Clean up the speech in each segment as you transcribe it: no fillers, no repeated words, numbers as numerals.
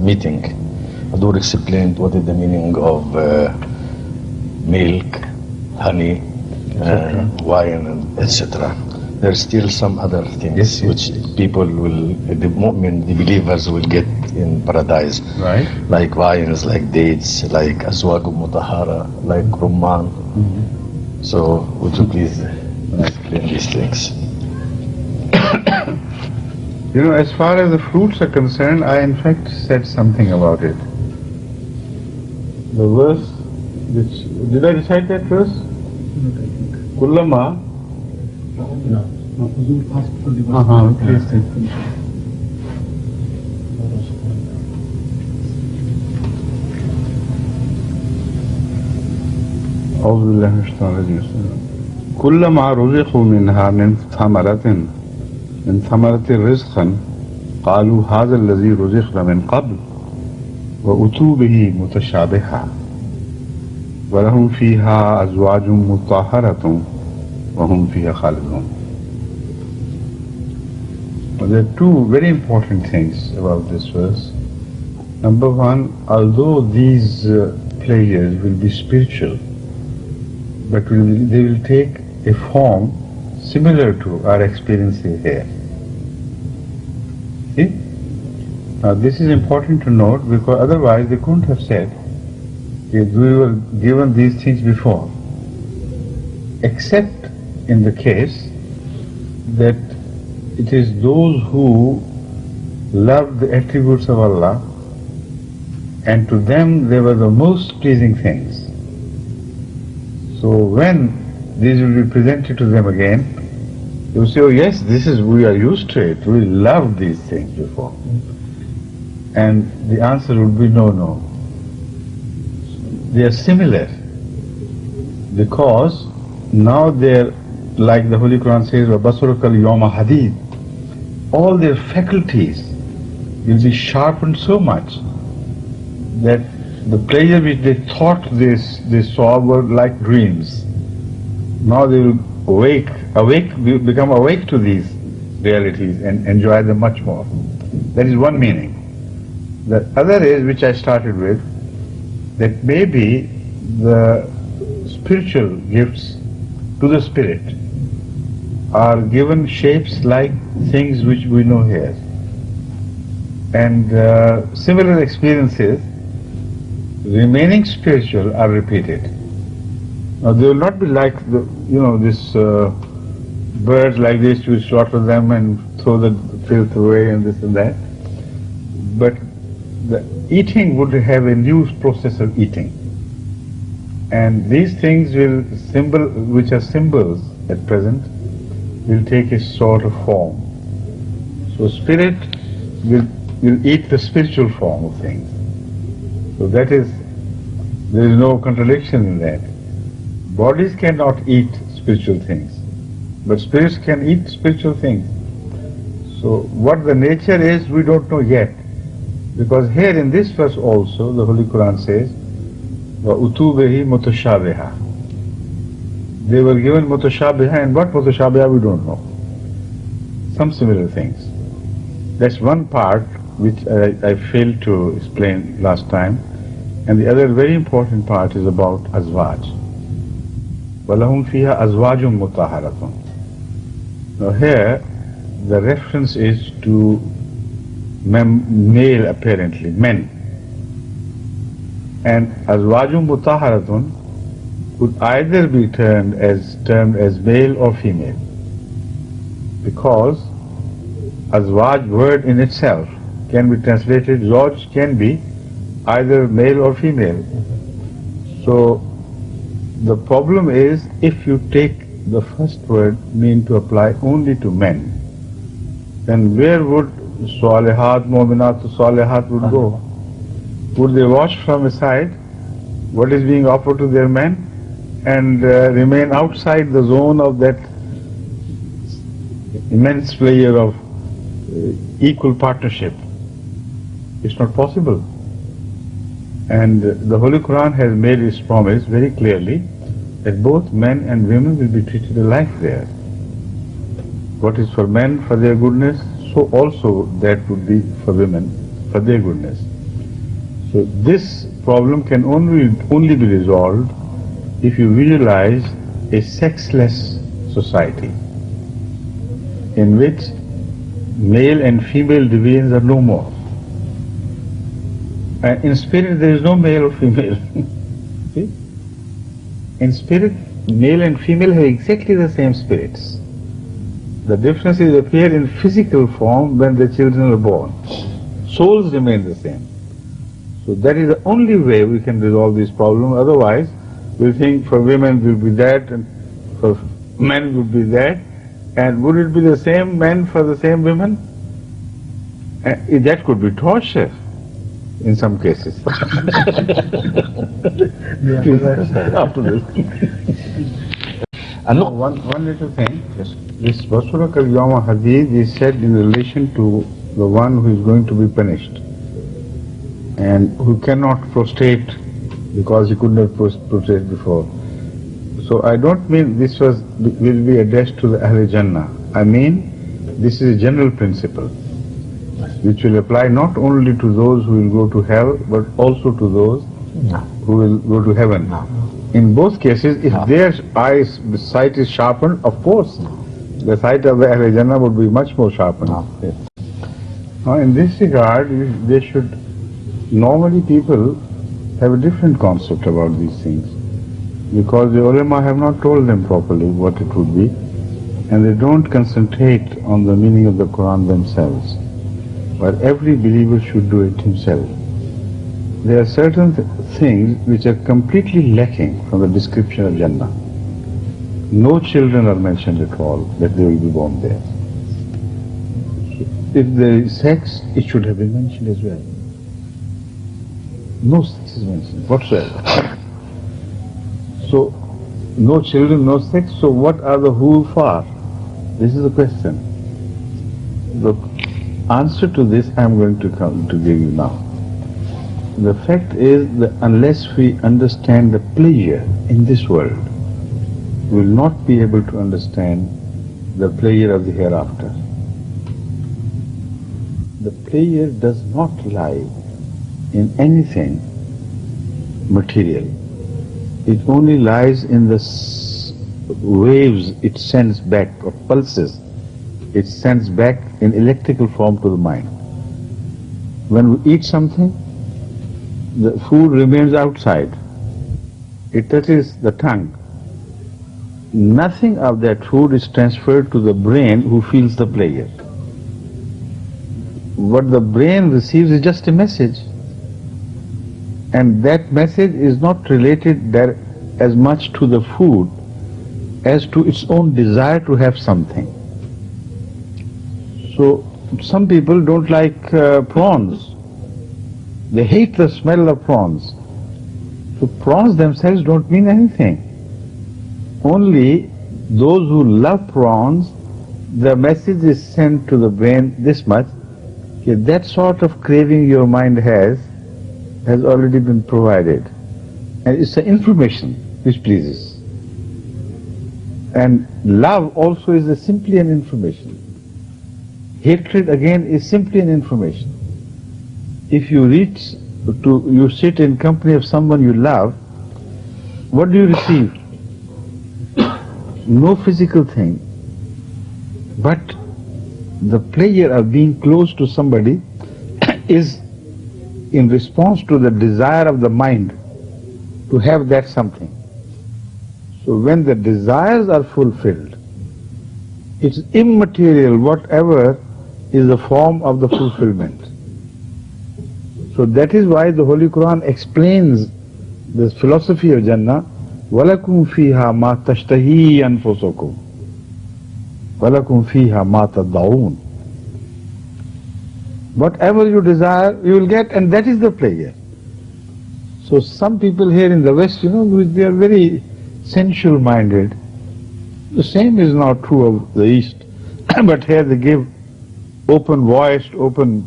meeting, Adur explained what is the meaning of milk, honey, wine, and etc. There's still some other things which people will, the Momin, the believers will get in paradise. Right. Like wines, like dates, like azwaq mutahara, like rumman. So would you please explain these things? You know, as far as the fruits are concerned, I in fact said something about it. The verse, which, did I recite that verse? Kullama. No. You asked for the Please take. أعوذ بالله من الشيطان الرجيم. كلما رزقوا منها من ثمرة رزقا قالوا هذا الذي رزقنا من قبل وأتوا به متشابها ولهم فيها أزواج مطهرة وهم فيها خالدون. There are two very important things about this verse. Number one, although these pleasures will be spiritual, but they will take a form similar to our experiences here. See? Now this is important to note because otherwise they couldn't have said that we were given these things before, except in the case that it is those who love the attributes of Allah and to them they were the most pleasing things. So when these will be presented to them again, they will say, oh yes, we are used to it, we loved these things before. And the answer would be no. They are similar because now they are, like the Holy Quran says, وَبَصُرُكَ الْيَوْمَ حَدِيدٌ, all their faculties will be sharpened so much that the pleasure which they thought they saw were like dreams. Now they will become awake to these realities and enjoy them much more. That is one meaning. The other is, which I started with, that maybe the spiritual gifts to the spirit are given shapes like things which we know here. And similar experiences remaining spiritual are repeated. Now they will not be like this birds like this, you slaughter them and throw the filth away and this and that. But the eating would have a new process of eating. And these things which are symbols at present, will take a sort of form. So spirit will eat the spiritual form of things. So there is no contradiction in that. Bodies cannot eat spiritual things, but spirits can eat spiritual things. So what the nature is, we don't know yet. Because here in this verse also, the Holy Quran says, وَأُتُوا بِهِ مُتَشَابِهًا. They were given mutashabiha, and what mutashabiha we don't know. Some similar things. That's one part which I failed to explain last time. And the other very important part is about azwaj. وَلَهُمْ فِيهَا أَزْوَاجٌ مُطَهَّرَةٌ. Now here, the reference is to male apparently, men. And azwajun mutahharatun could either be termed as male or female, because azwaj word in itself can be translated, zawj can be either male or female. So the problem is, if you take the first word mean to apply only to men, then where would salihat, mominat, salihat would go? Would they watch from aside what is being offered to their men and remain outside the zone of that immense player of equal partnership? It's not possible. And the Holy Quran has made its promise very clearly that both men and women will be treated alike there. What is for men for their goodness, so also that would be for women for their goodness. So this problem can only be resolved if you visualize a sexless society in which male and female divisions are no more. In spirit there is no male or female. See? In spirit, male and female have exactly the same spirits. The differences appear in physical form when the children are born. Souls remain the same. So that is the only way we can resolve this problem. Otherwise, we think for women will be that and for men will be that. And would it be the same men for the same women? That could be torture in some cases. After this. And one little thing. Yes. This Basura Kal Yawma Hadid is said in relation to the one who is going to be punished and who cannot prostrate because he could not prostrate before. So I don't mean this will be addressed to the Ahl Jannah. I mean this is a general principle which will apply not only to those who will go to hell but also to those who will go to heaven. In both cases, if their sight is sharpened, of course, the sight of the Ahl Jannah would be much more sharpened. Now, in this regard, they should, normally people have a different concept about these things because the ulama have not told them properly what it would be and they don't concentrate on the meaning of the Quran themselves. But every believer should do it himself. There are certain things which are completely lacking from the description of Jannah. No children are mentioned at all, that they will be born there. If there is sex, it should have been mentioned as well. No sex is mentioned whatsoever. So, no children, no sex, so what are the who for? This is the question. The answer to this I am going to give you now. The fact is that unless we understand the pleasure in this world, we will not be able to understand the pleasure of the hereafter. The pleasure does not lie in anything material. It only lies in the waves it sends back, or pulses it sends back in electrical form to the mind. When we eat something, the food remains outside. It touches the tongue. Nothing of that food is transferred to the brain who feels the pleasure. What the brain receives is just a message. And that message is not related there as much to the food as to its own desire to have something. So some people don't like prawns. They hate the smell of prawns. So prawns themselves don't mean anything. Only those who love prawns, the message is sent to the brain this much, that sort of craving your mind has already been provided. And it's the information which pleases. And love also is simply an information. Hatred again is simply an information. If you you sit in company of someone you love, what do you receive? No physical thing, but the pleasure of being close to somebody is in response to the desire of the mind to have that something. So when the desires are fulfilled, it's immaterial whatever is the form of the fulfillment. So that is why the Holy Quran explains the philosophy of Jannah, وَلَكُمْ فِيهَا مَا تَشْتَهِي أَنفُسُكُمْ وَلَكُمْ فِيهَا مَا تَدَّعُونَ. Whatever you desire, you will get, and that is the pleasure. So some people here in the West, they are very sensual-minded. The same is not true of the East. But here they give open voice, open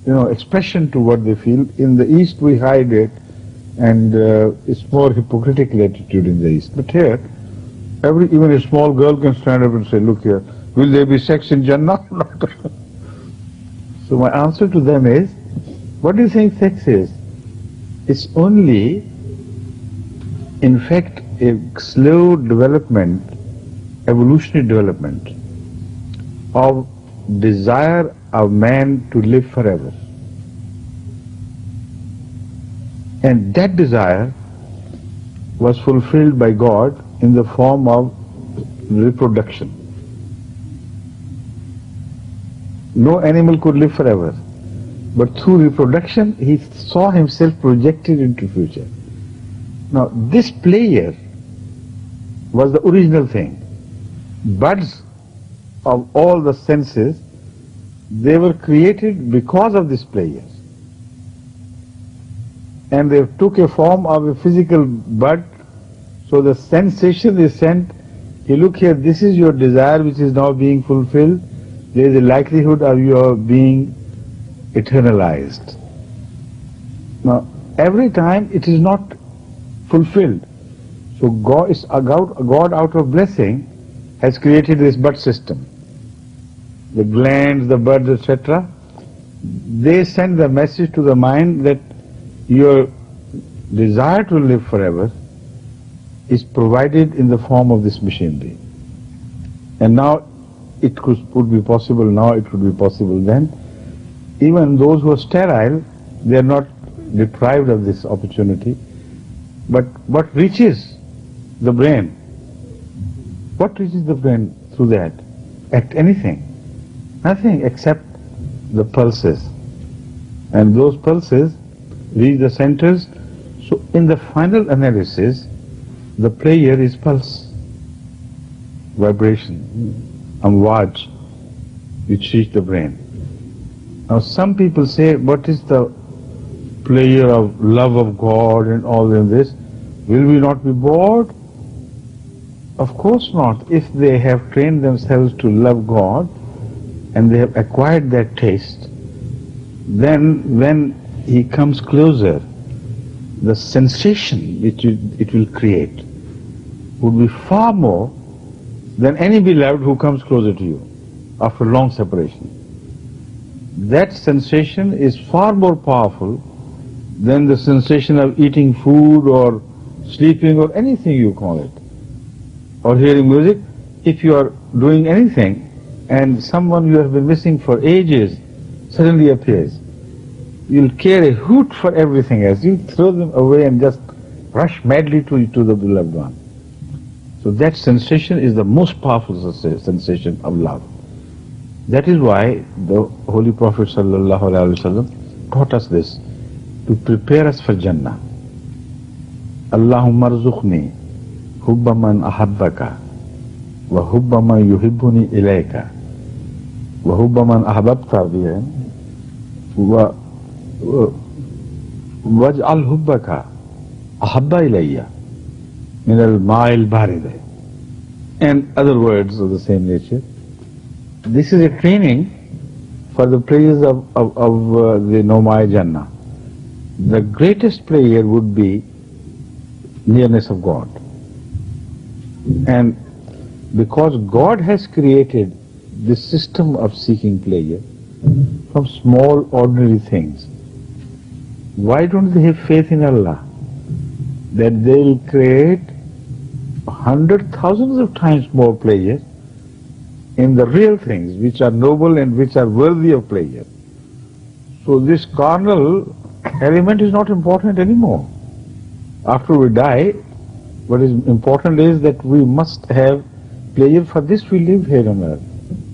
expression to what they feel. In the East we hide it, and it's more hypocritical attitude in the East. But here, even a small girl can stand up and say, look here, will there be sex in Jannah? So my answer to them is, what do you think sex is? It's only, in fact, a slow development, evolutionary development of desire of man to live forever. And that desire was fulfilled by God in the form of reproduction. No animal could live forever, but through reproduction he saw himself projected into future. Now this player was the original thing. Buds of all the senses, they were created because of this player. And they took a form of a physical bud, so the sensation is sent, you look here, this is your desire which is now being fulfilled, there is a likelihood of your being eternalized. Now, every time it is not fulfilled, so God out of blessing has created this bud system. The glands, the buds, etc., they send the message to the mind that your desire to live forever is provided in the form of this machinery. And now it would be possible now, it would be possible then. Even those who are sterile, they are not deprived of this opportunity. But what reaches the brain? What reaches the brain through that? Anything. Nothing except the pulses. And those pulses reach the centers. So in the final analysis, the player is pulse, vibration, amwaj, which reach the brain. Now some people say, what is the player of love of God and all of this? Will we not be bored? Of course not. If they have trained themselves to love God and they have acquired that taste, then when he comes closer, the sensation which it will create would be far more than any beloved who comes closer to you after long separation. That sensation is far more powerful than the sensation of eating food or sleeping or anything you call it, or hearing music. If you are doing anything and someone you have been missing for ages suddenly appears, you'll care a hoot for everything else. You'll throw them away and just rush madly to the beloved one. So that sensation is the most powerful sensation of love. That is why the Holy Prophet ﷺ taught us this, to prepare us for Jannah. Allahumma rzuqni hubba man ahabbaka wa hubba man yuhibbuni ilayka wa hubba man ahbabta bihi wa waj'al hubbaka ahabba ilayya min al-ma'il baride, and other words of the same nature. This is a training for the prayers of the Nomai Jannah. The greatest prayer would be nearness of God. And because God has created this system of seeking pleasure from small ordinary things, why don't they have faith in Allah that they'll create 100,000s of times more pleasure in the real things which are noble and which are worthy of pleasure? So this carnal element is not important anymore. After we die, what is important is that we must have pleasure. For this we live here on earth.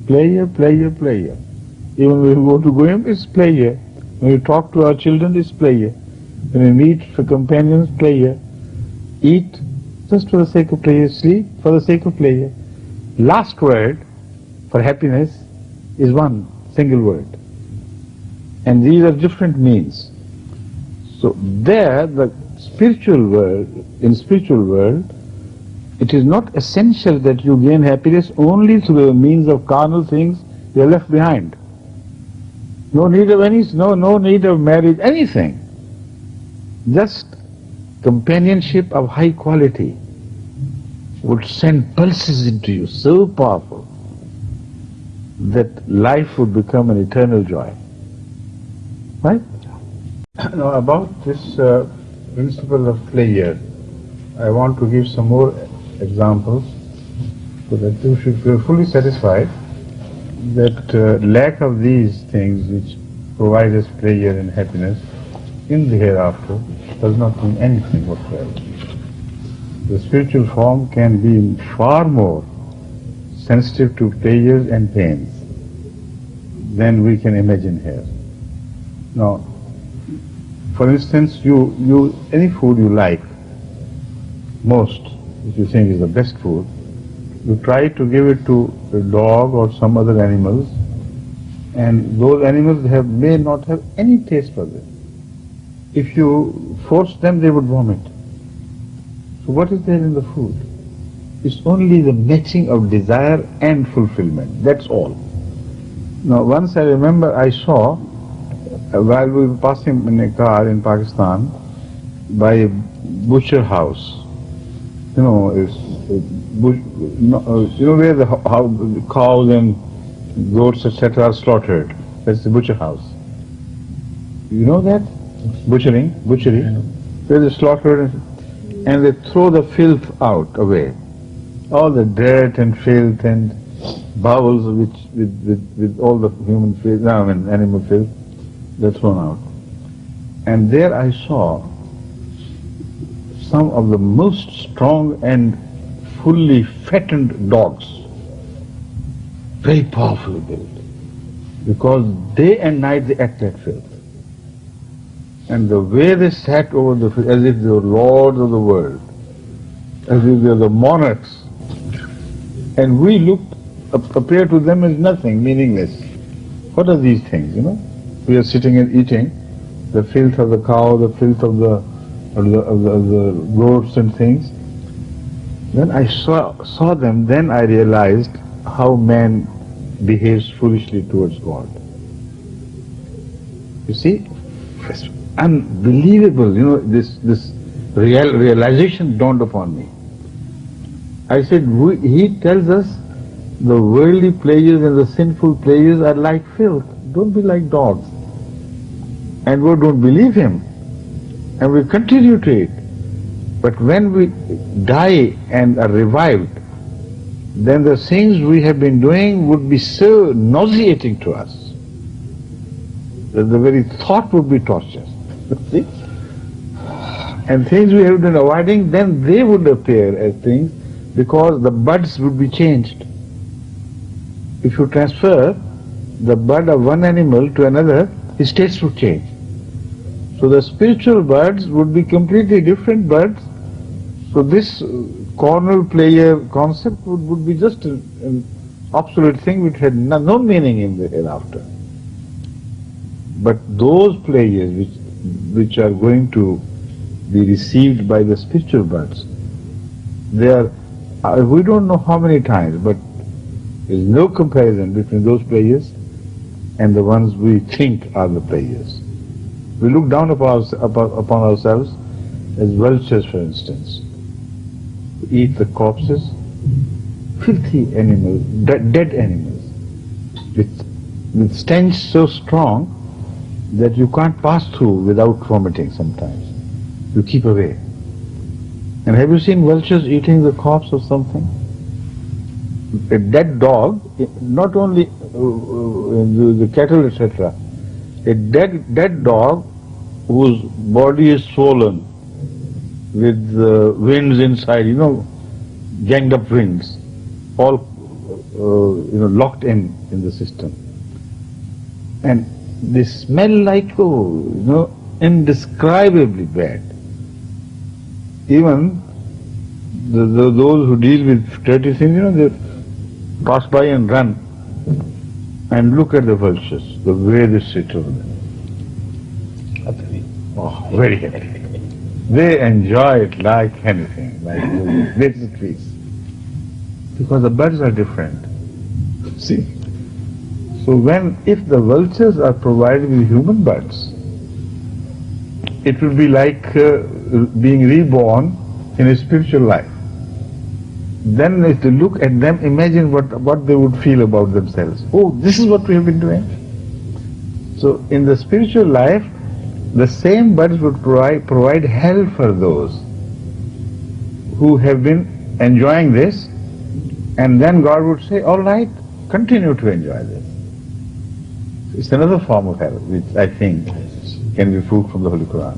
Pleasure, pleasure, pleasure. Even when we go to Goyim, it's pleasure. When we talk to our children, it's pleasure. When we meet for companions, pleasure. Eat just for the sake of pleasure. Sleep for the sake of pleasure. Last word for happiness is one single word. And these are different means. So there, the spiritual world, in spiritual world, it is not essential that you gain happiness only through the means of carnal things you are left behind. No need of no need of marriage, anything. Just companionship of high quality would send pulses into you so powerful that life would become an eternal joy. Right? Now about this principle of pleasure, I want to give some more examples so that you should feel fully satisfied that lack of these things which provide us pleasure and happiness in the hereafter does not mean anything whatsoever. The spiritual form can be far more sensitive to pleasures and pains than we can imagine here. Now, for instance, you any food you like most, if you think is the best food, you try to give it to a dog or some other animals, and those animals may not have any taste for them. If you force them, they would vomit. So what is there in the food? It's only the matching of desire and fulfillment. That's all. Now, once I remember I saw, while we were passing in a car in Pakistan, by a butcher house. You know, where how the cows and goats, etc. are slaughtered. That's the butcher house. You know that? Butchery, where they slaughter and they throw the filth out away. All the dirt and filth and bowels with all the human filth, animal filth, they're thrown out. And there I saw some of the most strong and fully fattened dogs, very powerfully built, because day and night they ate that filth. And the way they sat over the filth, as if they were lords of the world, as if they were the monarchs, and we appear to them as nothing, meaningless. What are these things, you know? We are sitting and eating the filth of the cow, the filth of the goats and things. When I saw them, then I realized how man behaves foolishly towards God. You see, it's unbelievable. You know, this realization dawned upon me. I said, he tells us the worldly pleasures and the sinful pleasures are like filth. Don't be like dogs. And we don't believe him. And we continue to eat. But when we die and are revived, then the things we have been doing would be so nauseating to us that the very thought would be torture. See? And things we have been avoiding, then they would appear as things because the buds would be changed. If you transfer the bud of one animal to another, his taste would change. So the spiritual buds would be completely different buds. So this carnal pleasure concept would be just an obsolete thing which had no meaning in the hereafter. But those pleasures which are going to be received by the spiritual buds, they are, we don't know how many times, but there is no comparison between those pleasures and the ones we think are the pleasures. We look down upon ourselves as vultures, for instance. We eat the corpses, filthy animals, dead animals, with stench so strong that you can't pass through without vomiting sometimes. You keep away. And have you seen vultures eating the corpse of something? A dead dog, not only the cattle, etc., a dead dog whose body is swollen with winds inside, ganged up winds, all locked in the system. And they smell like, indescribably bad. Even those who deal with dirty things, they pass by and run and look at the vultures, the way they sit over there. Oh, very happy. They enjoy it like anything, like little trees. Because the birds are different. See? So if the vultures are provided with human birds, it will be like being reborn in a spiritual life. Then if they look at them, imagine what they would feel about themselves. Oh, this is what we have been doing. So in the spiritual life, the same birds would provide hell for those who have been enjoying this, and then God would say, all right, continue to enjoy this. It's another form of hell, which I think can be proved from the Holy Quran.